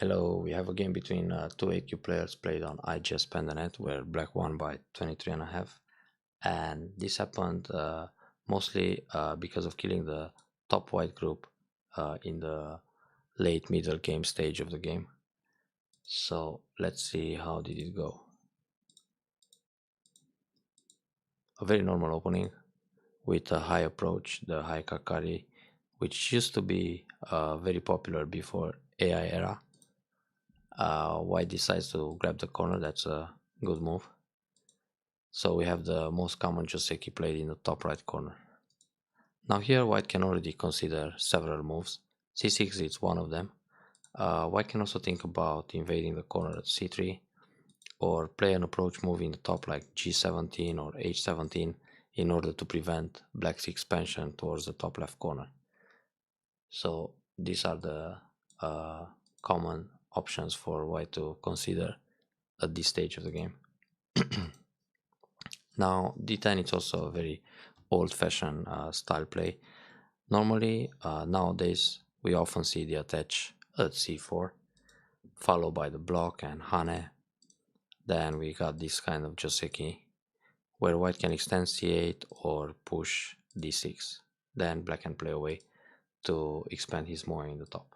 Hello, we have a game between two AQ players played on IGS Pandanet where black won by 23.5, and this happened mostly because of killing the top white group in the late middle game stage of the game. So let's see how did it go. A very normal opening with a high approach, the high Kakari, which used to be very popular before AI era. White decides to grab the corner. That's a good move. So we have the most common Joseki played in the top right corner. Now here white can already consider several moves. C6 is one of them. White can also think about invading the corner at C3 or play an approach move in the top like G17 or H17 in order to prevent black's expansion towards the top left corner. So these are the common options for white to consider at this stage of the game. Now D10 is also a very old-fashioned style play. Normally nowadays we often see the attach at C4 followed by the block and Hane. Then we got this kind of Joseki where white can extend C8 or push D6. Then black can play away to expand his moe in the top.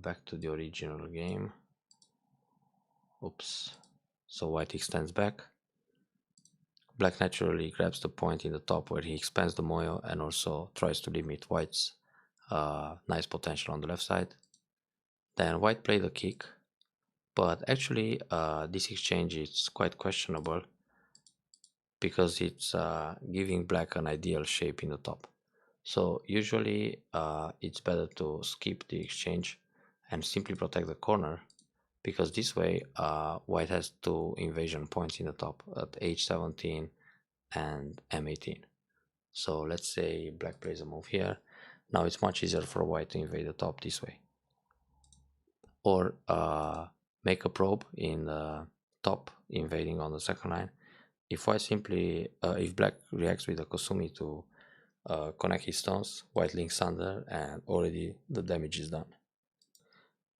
Back to the original game. Oops. So white extends back. Black naturally grabs the point in the top where he expands the moe and also tries to limit white's nice potential on the left side. Then white played a kick, but actually this exchange is quite questionable because it's giving black an ideal shape in the top. So usually it's better to skip the exchange and simply protect the corner, because this way white has two invasion points in the top at H17 and M18. So let's say black plays a move here. Now it's much easier for white to invade the top this way. Or make a probe in the top, invading on the second line. If white simply, if black reacts with a Kosumi to connect his stones, white links under and already the damage is done.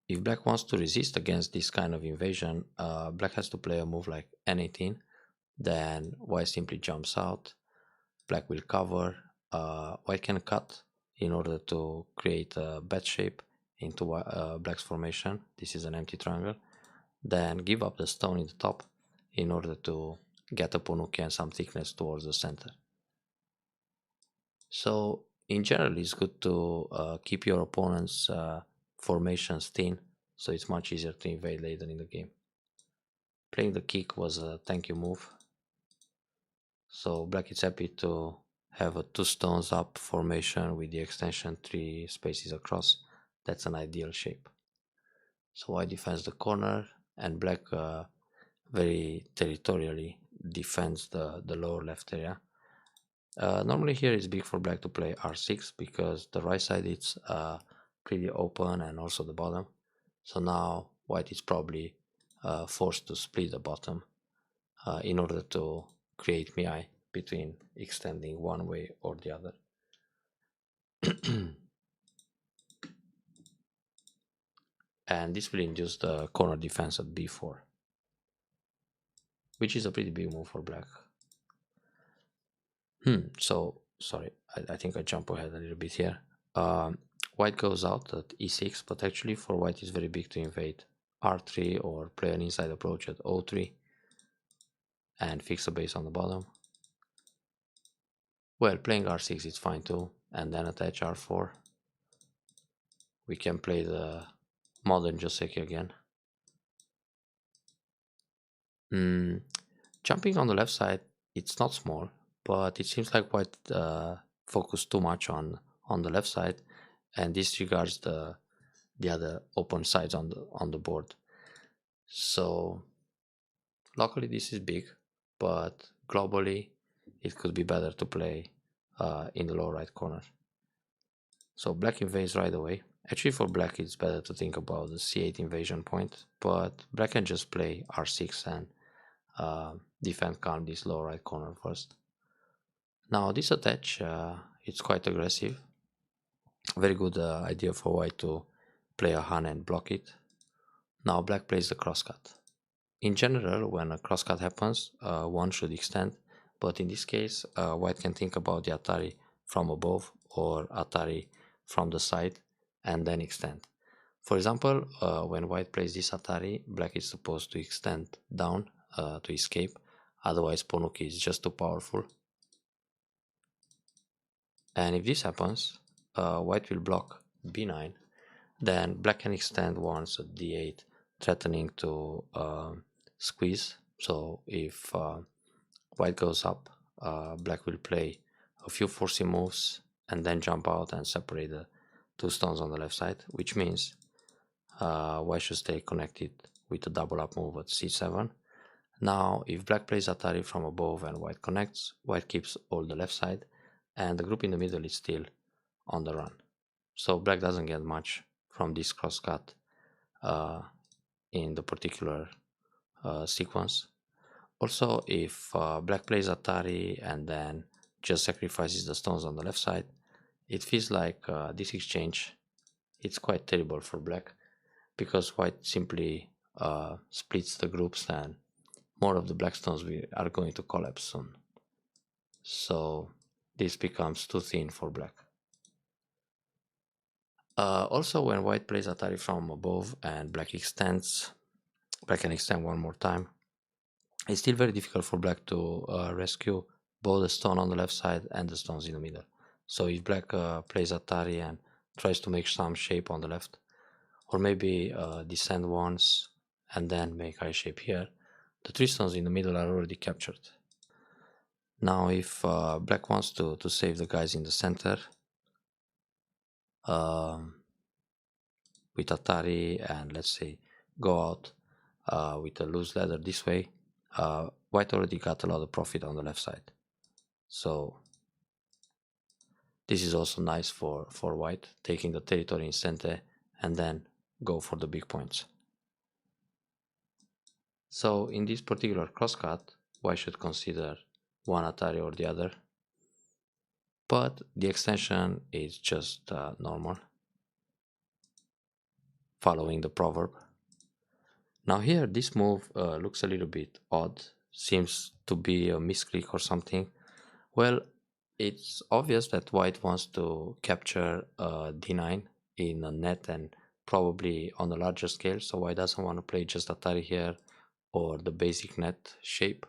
If black wants to resist against this kind of invasion, black has to play a move like N18, then white simply jumps out, black will cover, white can cut in order to create a bed shape into black's formation. This is an empty triangle. Then give up the stone in the top in order to get a Ponuki and some thickness towards the center. So in general it's good to keep your opponent's formations thin, so it's much easier to invade later in the game. Playing the kick was a thank you move. So black is happy to have a 2 stones up formation with the extension 3 spaces across. That's an ideal shape. So white defends the corner and black very territorially defends the lower left area. Normally here it's big for black to play R6 because the right side is pretty open and also the bottom. So now white is probably forced to split the bottom in order to create miai between extending one way or the other. And this will induce the corner defense at b4, which is a pretty big move for black. So sorry, I think I jump ahead a little bit here. White goes out at e6, but actually for white it's very big to invade r3 or play an inside approach at o3 and fix a base on the bottom. Well, playing r6 is fine too, and then attach r4. We can play the modern Joseki again. Jumping on the left side, it's not small, but it seems like white focused too much on the left side and disregards the other open sides on the board. So locally this is big, but globally it could be better to play in the lower right corner. So black invades right away. Actually for black it's better to think about the c8 invasion point, but black can just play r6 and defend calm this lower right corner first. Now this attach it's quite aggressive. Very good idea for white to play a Han and block it. Now black plays the crosscut. In general, when a crosscut happens, one should extend, but in this case, white can think about the Atari from above or Atari from the side and then extend. For example, when white plays this Atari, black is supposed to extend down to escape, otherwise Ponuki is just too powerful. And if this happens, white will block b9, then black can extend once at d8, threatening to squeeze. So if white goes up, black will play a few forcing moves and then jump out and separate the two stones on the left side, which means white should stay connected with a double up move at c7. Now, if black plays Atari from above and white connects, white keeps all the left side, and the group in the middle is still on the run. So black doesn't get much from this crosscut in the particular sequence. Also, if black plays Atari and then just sacrifices the stones on the left side, it feels like this exchange, it's quite terrible for black, because white simply splits the groups and more of the black stones are going to collapse soon. So this becomes too thin for black. Also, when white plays Atari from above and black can extend one more time, it's still very difficult for black to rescue both the stone on the left side and the stones in the middle. So if black plays Atari and tries to make some shape on the left, or maybe descend once and then make I shape here, the three stones in the middle are already captured. Now if black wants to save the guys in the center with Atari and let's say go out with a loose ladder this way, white already got a lot of profit on the left side. So this is also nice for white, taking the territory in center and then go for the big points. So in this particular crosscut, white should consider one Atari or the other, but the extension is just normal, following the proverb. Now here, this move looks a little bit odd, seems to be a misclick or something. Well, it's obvious that white wants to capture d9 in a net and probably on a larger scale, so white doesn't want to play just Atari here or the basic net shape.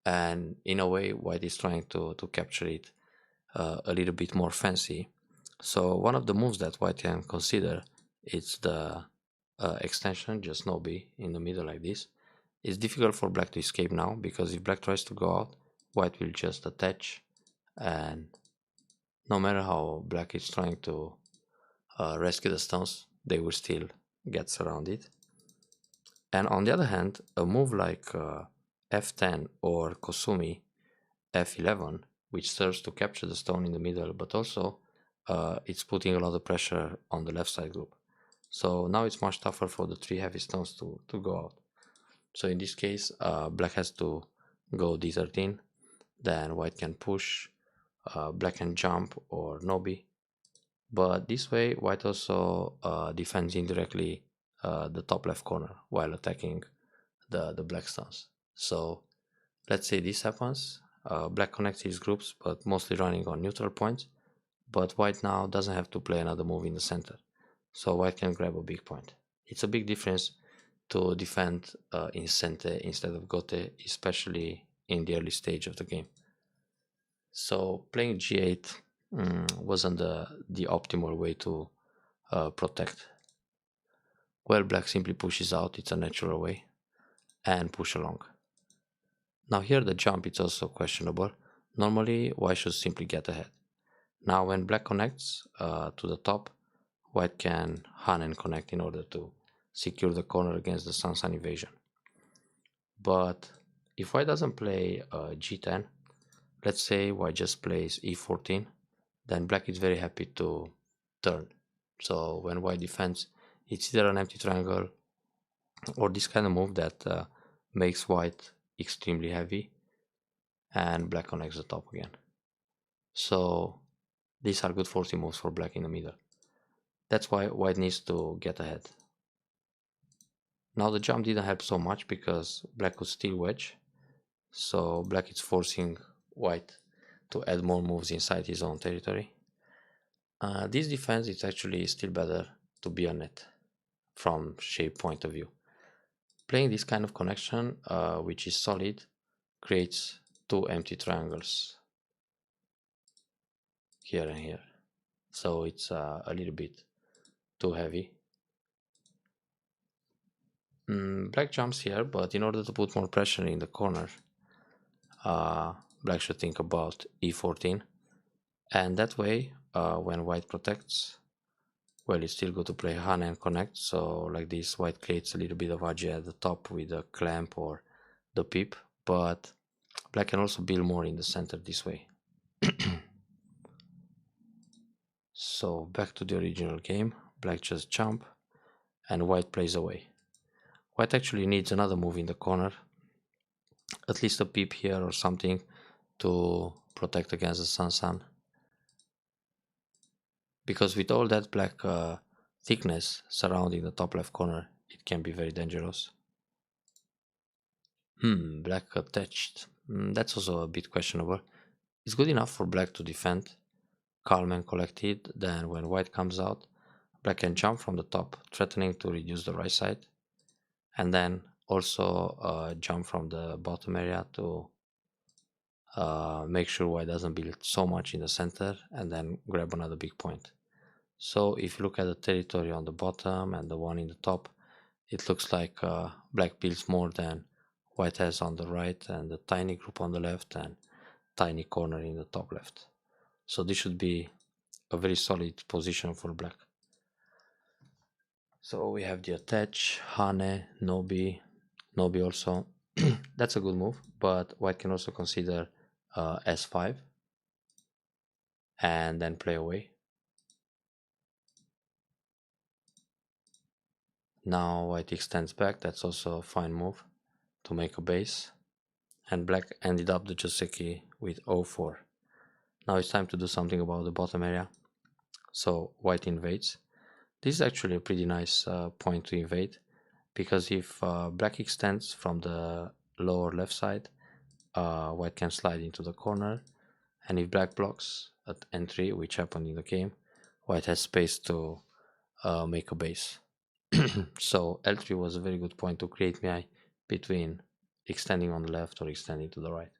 And in a way, white is trying to capture it a little bit more fancy. So one of the moves that white can consider is the extension, just Nobi in the middle like this. It's difficult for black to escape now, because if black tries to go out, white will just attach, and no matter how black is trying to rescue the stones, they will still get surrounded. And on the other hand, a move like f10 or Kosumi f11, which serves to capture the stone in the middle, but also it's putting a lot of pressure on the left side group. So now it's much tougher for the three heavy stones to go out. So in this case, black has to go d13, then white can push, black can jump or Nobi. But this way, white also defends indirectly the top left corner while attacking the black stones. So let's say this happens, black connects his groups, but mostly running on neutral points. But white now doesn't have to play another move in the center, so white can grab a big point. It's a big difference to defend in center instead of gote, especially in the early stage of the game. So playing g8 wasn't the optimal way to protect. Well, black simply pushes out, it's a natural way, and push along. Now here the jump is also questionable. Normally white should simply get ahead. Now when black connects to the top, white can Han and connect in order to secure the corner against the sun invasion. But if white doesn't play g10, let's say white just plays e14, then black is very happy to turn. So when white defends, it's either an empty triangle or this kind of move that makes white extremely heavy, and black connects the top again. So These are good forcing moves for black in the middle. That's why white needs to get ahead. Now the jump didn't help so much because black could still wedge, so black is forcing white to add more moves inside his own territory. This defense is actually still better to be on net from shape point of view. Playing this kind of connection, which is solid, creates two empty triangles here and here. So it's a little bit too heavy. Black jumps here, but in order to put more pressure in the corner, black should think about e14. And that way, when white protects, well, it's still good to play Hane and connect. So like this, white creates a little bit of AJ at the top with a clamp or the pip, but black can also build more in the center this way. So back to the original game, black just jump and white plays away. White actually needs another move in the corner, at least a pip here or something to protect against the sun, because with all that black thickness surrounding the top left corner, it can be very dangerous. Black attached. That's also a bit questionable. It's good enough for black to defend, calm and collected. Then when white comes out, black can jump from the top, threatening to reduce the right side, and then also jump from the bottom area to make sure white doesn't build so much in the center, and then grab another big point. So if you look at the territory on the bottom and the one in the top, it looks like black builds more than white has on the right, and the tiny group on the left and tiny corner in the top left. So this should be a very solid position for black. So we have the attach, Hane, Nobi also. That's a good move, but white can also consider S5 and then play away. Now white extends back, that's also a fine move to make a base. And black ended up the Joseki with 0-4. Now it's time to do something about the bottom area. So white invades. This is actually a pretty nice point to invade, because if black extends from the lower left side, white can slide into the corner, and if black blocks at N3, which happened in the game, white has space to make a base. So L3 was a very good point to create MI between extending on the left or extending to the right.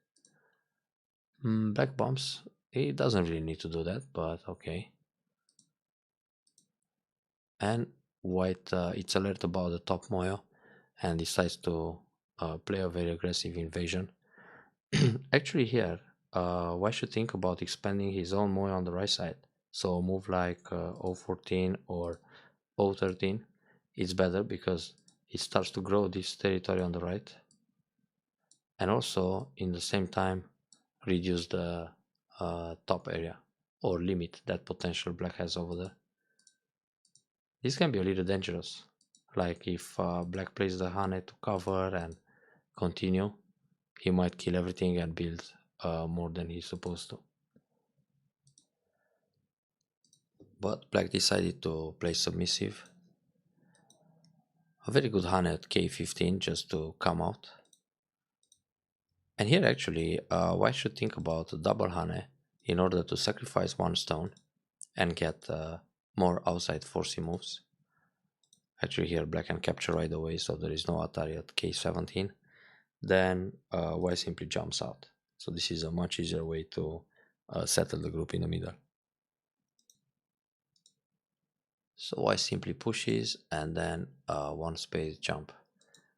Black bumps, it doesn't really need to do that, but okay. And white, it's alert about the top moyo and decides to play a very aggressive invasion. Actually here, white should think about expanding his own moyo on the right side. So a move like 014 or 013 is better, because it starts to grow this territory on the right, and also in the same time reduce the top area or limit that potential black has over there. This can be a little dangerous, like if black plays the Hane to cover and continue, he might kill everything and build more than he's supposed to. But black decided to play submissive. A very good Hane at k15 just to come out. And here actually, white should think about a double Hane in order to sacrifice one stone and get more outside forcing moves. Actually here black can capture right away, so there is no Atari at k17. Then white simply jumps out. So this is a much easier way to settle the group in the middle. So white simply pushes and then one space jump.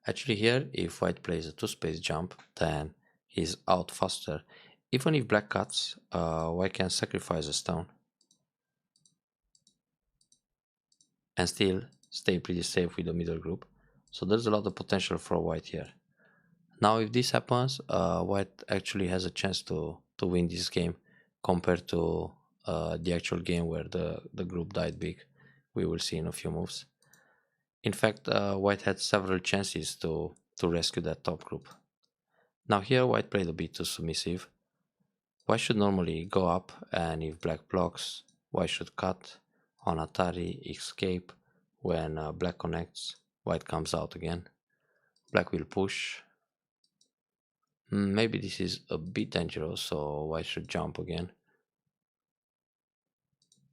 Actually here, if white plays a 2-space jump, then he's out faster. Even if black cuts, white can sacrifice a stone and still stay pretty safe with the middle group. So there's a lot of potential for white here. Now if this happens, white actually has a chance to win this game compared to the actual game where the group died big. We will see in a few moves. In fact, white had several chances to rescue that top group. Now here white played a bit too submissive. white should normally go up, and if black blocks, white should cut. On Atari, escape. When black connects, white comes out again. Black will push. Maybe this is a bit dangerous, so white should jump again.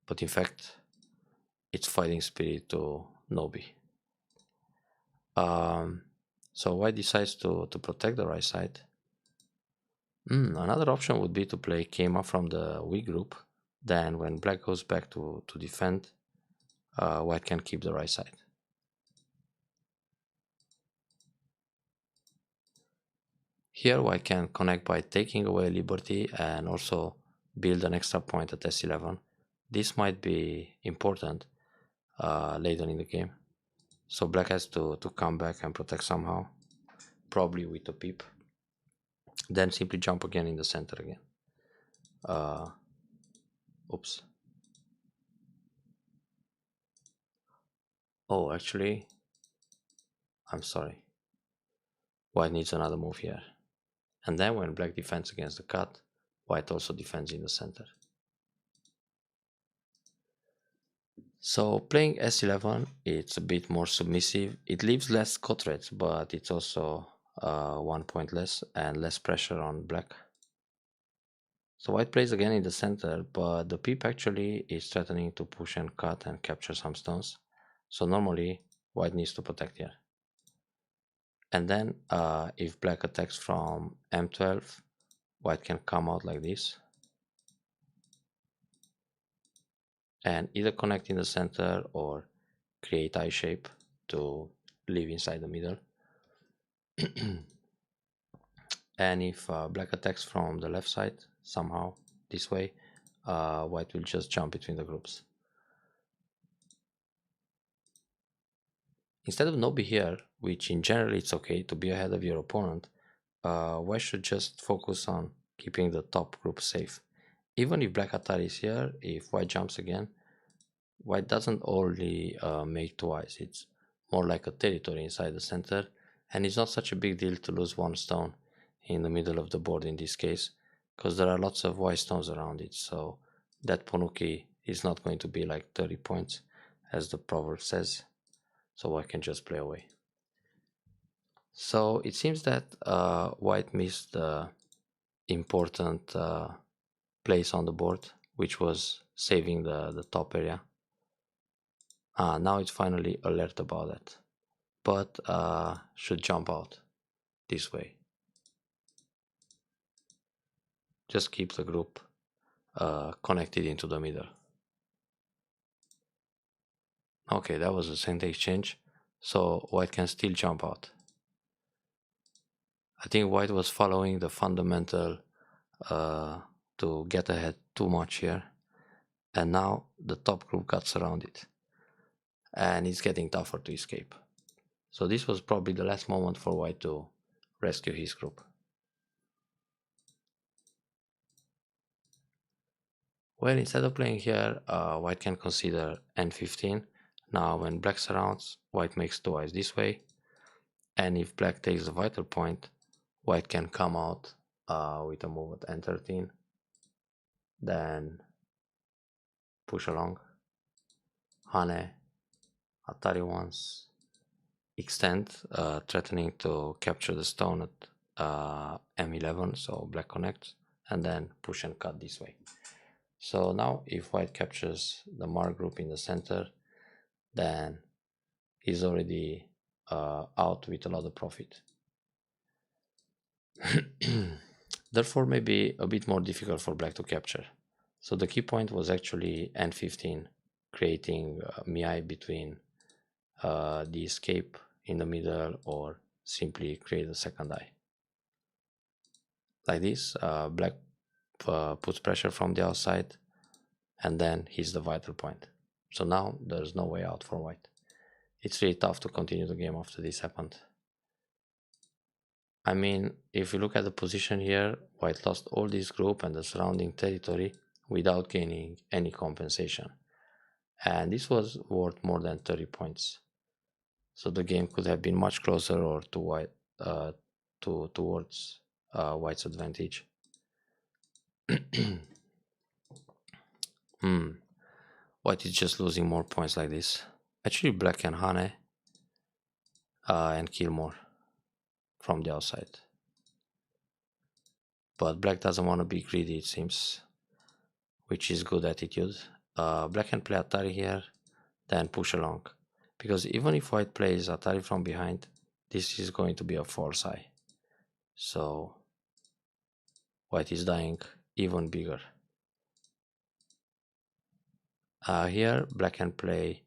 But in fact, it's fighting spirit to Nobi. So white decides to protect the right side. Another option would be to play Keima from the weak group. Then when black goes back to defend, white can keep the right side. Here white can connect by taking away liberty and also build an extra point at S11. This might be important later in the game. So black has to come back and protect somehow, probably with a peep. Then simply jump again in the center again. Oops. Oh, actually, I'm sorry. White needs another move here. And then when black defends against the cut, white also defends in the center. So playing S11, it's a bit more submissive. It leaves less cut threats, but it's also 1 point less and less pressure on black. So white plays again in the center, but the peep actually is threatening to push and cut and capture some stones. So normally white needs to protect here. And then if black attacks from M12, white can come out like this and either connect in the center or create I shape to live inside the middle. And if black attacks from the left side somehow this way, white will just jump between the groups. Instead of Nobi here, which in general it's okay to be ahead of your opponent, white should just focus on keeping the top group safe. Even if black Atari is here, if white jumps again, white doesn't only make twice, it's more like a territory inside the center, and it's not such a big deal to lose one stone in the middle of the board in this case, because there are lots of white stones around it, so that Ponuki is not going to be like 30 points as the proverb says, so I can just play away. So it seems that white missed the important place on the board, which was saving the top area. Now it's finally alert about that, but should jump out this way. Just keep the group connected into the middle. Okay, that was a center exchange, so white can still jump out. I think white was following the fundamental to get ahead too much here, and now the top group got surrounded and it's getting tougher to escape. So this was probably the last moment for white to rescue his group. Well, instead of playing here, white can consider N15. Now when black surrounds, white makes two eyes this way, and if black takes the vital point, white can come out with a move at N13, then push along, Hane, Atari once, extend, threatening to capture the stone at M11, so black connects, and then push and cut this way. So now if white captures the mark group in the center, then he's already out with a lot of profit. Therefore maybe a bit more difficult for black to capture. So the key point was actually N15, creating Miai between the escape in the middle or simply create a second eye. Like this, black puts pressure from the outside and then hits the vital point. So now there's no way out for white. It's really tough to continue the game after this happened. I mean, if you look at the position here, white lost all this group and the surrounding territory without gaining any compensation. And this was worth more than 30 points. So the game could have been much closer or to white, towards white's advantage. Hmm. White is just losing more points like this. Actually, black can Hane and kill more from the outside. But black doesn't want to be greedy, it seems, which is good attitude. Black can play Atari here, then push along. Because even if white plays Atari from behind, this is going to be a false eye. So white is dying even bigger. Here, black can play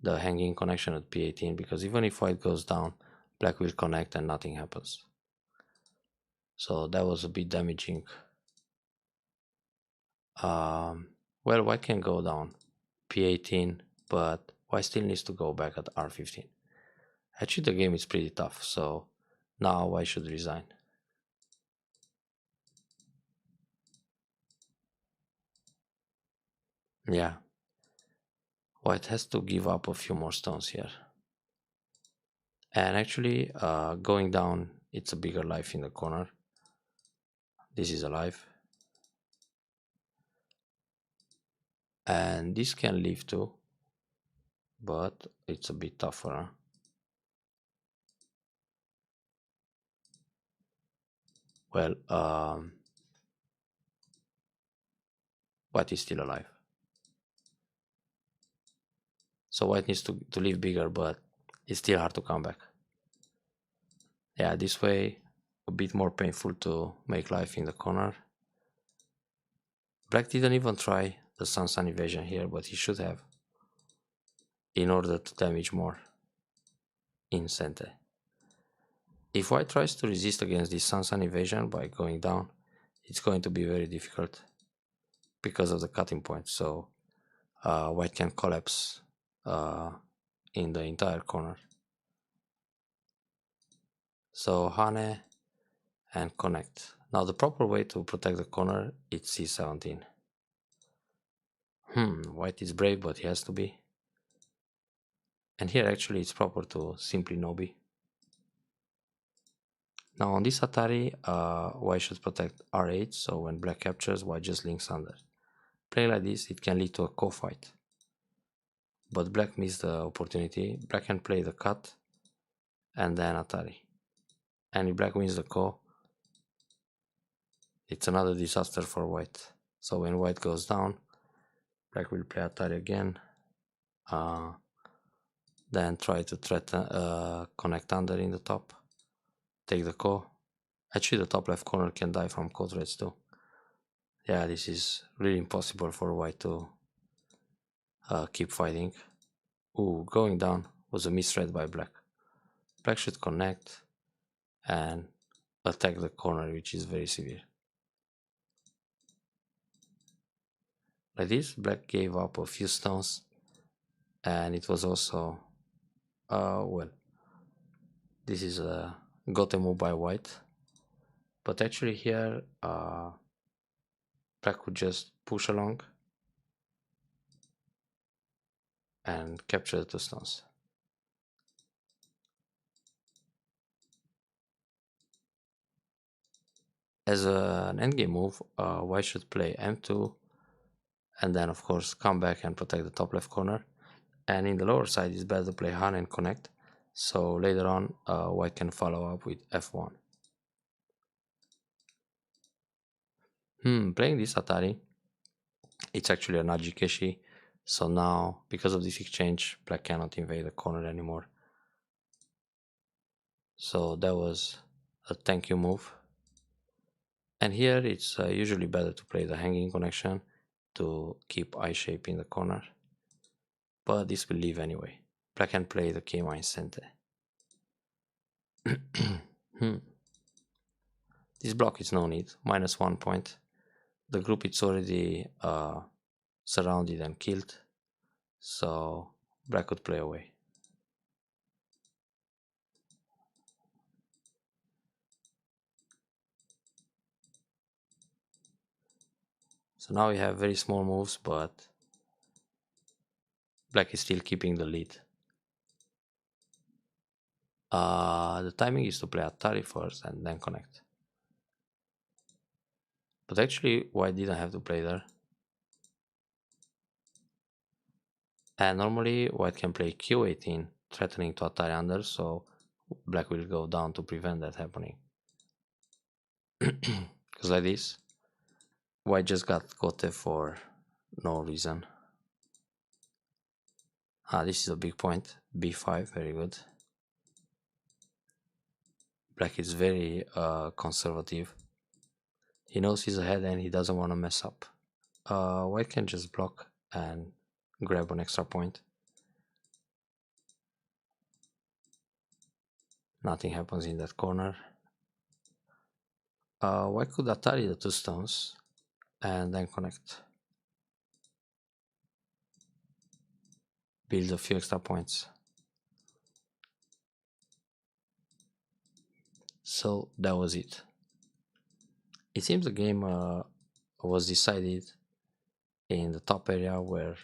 the hanging connection at p18 because even if white goes down, black will connect and nothing happens. So that was a bit damaging. Well, white can go down p18, but white still needs to go back at r15. Actually, the game is pretty tough, so now white should resign. Yeah, white has to give up a few more stones here. And actually, going down, it's a bigger life in the corner. This is alive. And this can live too, but it's a bit tougher. Huh? Well, white is still alive. So white needs to live bigger, but it's still hard to come back. Yeah, this way, a bit more painful to make life in the corner. Black didn't even try the sun evasion here, but he should have, in order to damage more in center. If white tries to resist against this sun evasion by going down, it's going to be very difficult because of the cutting point. So white can collapse in the entire corner. So Hane and connect. Now the proper way to protect the corner is c17. White is brave, but he has to be. And here actually it's proper to simply no b. Now on this Atari, white should protect r8, so when black captures, white just links under. Playing like this, it can lead to a co-fight. But black missed the opportunity. Black can play the cut and then Atari. And if black wins the ko, it's another disaster for white. So when white goes down, black will play Atari again. Then try to threaten, connect under in the top. Take the ko. Actually, the top left corner can die from ko threats too. Yeah, this is really impossible for white to keep fighting. Ooh, going down was a misread by black. Black should connect and attack the corner, which is very severe. Like this, black gave up a few stones, and it was also, well, this is a got a move by white. But actually here, black would just push along and capture the two stones. As an endgame move, white should play m2 and then of course come back and protect the top left corner. And in the lower side, it's better to play Han and connect. So later on, white can follow up with f1. Playing this Atari, it's actually a Najikeshi. So now, because of this exchange, black cannot invade the corner anymore. So that was a thank you move. And here it's usually better to play the hanging connection to keep I shape in the corner. But this will leave anyway. Black can play the K-mine center. This block is no need, -1 point. The group is already surrounded and killed, so black could play away. So now we have very small moves, but black is still keeping the lead. The timing is to play Atari first and then connect. But actually, white didn't have to play there. And normally, white can play q18, threatening to attack under, so black will go down to prevent that happening. Because like this, white just got gote for no reason. This is a big point. b5, very good. Black is very conservative. He knows he's ahead and he doesn't want to mess up. White can just block and grab an extra point. Nothing happens in that corner. White could Atari the two stones and then connect. Build a few extra points. So that was it. It seems the game was decided in the top area where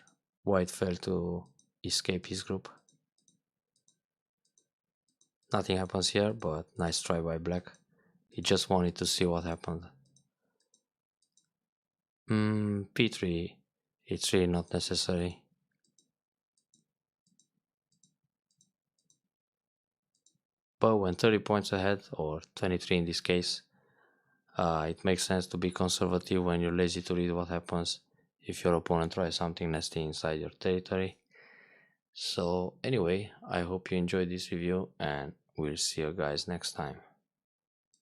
white failed to escape his group. Nothing happens here, but nice try by black. He just wanted to see what happened. p3, it's really not necessary. But when 30 points ahead, or 23 in this case, it makes sense to be conservative when you're lazy to read what happens if your opponent tries something nasty inside your territory. So anyway, I hope you enjoyed this review and we'll see you guys next time.